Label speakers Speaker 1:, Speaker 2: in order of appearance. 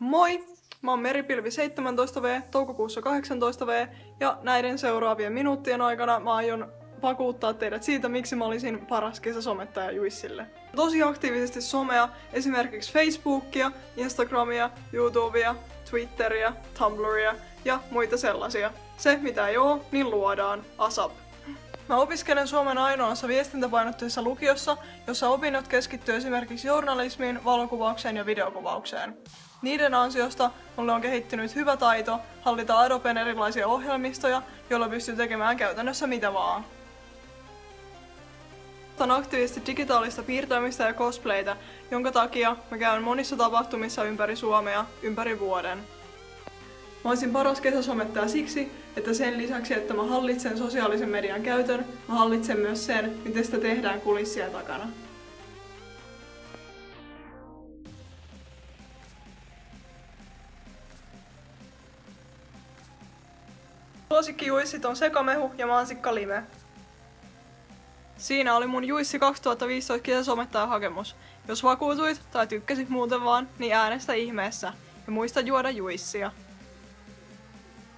Speaker 1: Moi! Mä oon Meripilvi 17V, toukokuussa 18V, ja näiden seuraavien minuuttien aikana mä aion vakuuttaa teidät siitä, miksi mä olisin paras kesäsomettaja Juissille. Tosi aktiivisesti somea, esimerkiksi Facebookia, Instagramia, YouTubea, Twitteriä, Tumblria ja muita sellaisia. Se, mitä ei oo, niin luodaan. ASAP. Mä opiskelen Suomen ainoassa viestintäpainotteisessa lukiossa, jossa opinnot keskittyy esimerkiksi journalismiin, valokuvaukseen ja videokuvaukseen. Niiden ansiosta mulle on kehittynyt hyvä taito hallita Adoben erilaisia ohjelmistoja, joilla pystyy tekemään käytännössä mitä vaan. On aktiivisesti digitaalista piirtämistä ja cosplaytä, jonka takia mä käyn monissa tapahtumissa ympäri Suomea ympäri vuoden. Mä olisin paras kesäsomettaja siksi, että sen lisäksi, että mä hallitsen sosiaalisen median käytön, mä hallitsen myös sen, miten sitä tehdään kulissien takana. Suosikkijuissit on sekamehu ja mansikkalime. Siinä oli mun Juissi 2015 kesäsomettajahakemus. Jos vakuutuit tai tykkäsit muuten vaan, niin äänestä ihmeessä. Ja muista juoda juissia.